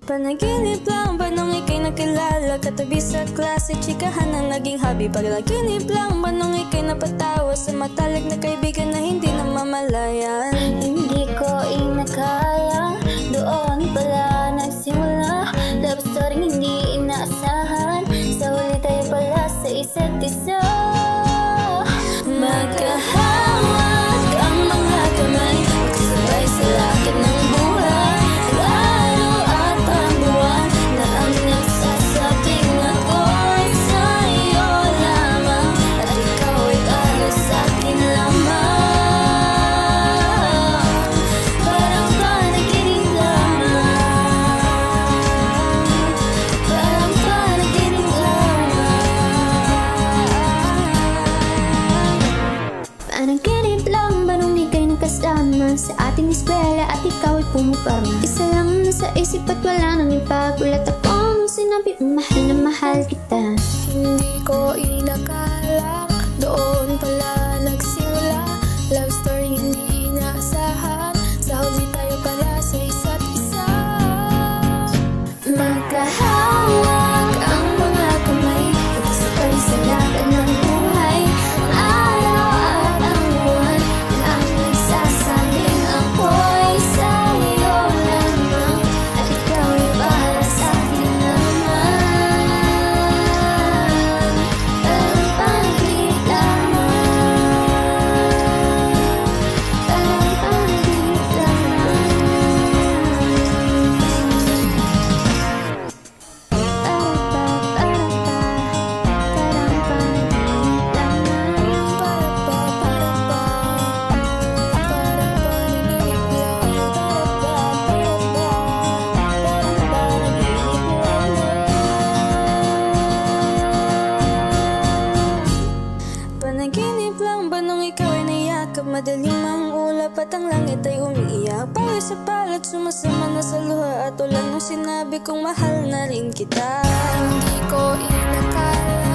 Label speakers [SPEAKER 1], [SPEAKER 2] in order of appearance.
[SPEAKER 1] Panaginip lang ba nung ika'y nakilala? Katabi sa klase, chikahan ang naging hobby. Panaginip lang ba nung ika'y napatawa sa matalik na kaibigan na hindi namamalayan?
[SPEAKER 2] Hindi ko inakala, doon pala nagsimula. Love story hindi inaasahan, sa huli tayo pala sa isa't isa.
[SPEAKER 1] Magkahawak ang mga kamay, magsabay sa lakad ng buhay. Ang araw at ang buwan na ang nagsasabing ako'y sa'yo lamang, at ikaw ay para sa'kin lamang. Parang panaginip lamang, parang panaginip
[SPEAKER 2] Panaginip lang ba nung ika'y nakasama sa ating eskwela at ikaw ay pumuparma? Isa lang nasa isip at wala nang iba. Gulat ako nung sinabi mahal na mahal kita.
[SPEAKER 1] Hindi ko inakala, doon pala nagsimula. Love story hindi inaasahan, sa huli tayo pala sa isa't isa.
[SPEAKER 2] Magkahawak ang mga kamay, magsabay sa lakad ng buhay. Ang araw at ang buwan na ang nagsasabing ako'y sa'yo lamang, at ikaw ay para sa'kin naman. Parang panaginip lamang, parang panaginip
[SPEAKER 1] Panaginip lang ba nung ikaw ay niyakap? Madaling mangulap at ang langit ay umiiyak. Pawis sa palad, sumasama na sa luha, at wala nung sinabi kong mahal na rin kita. Hindi ko inakala,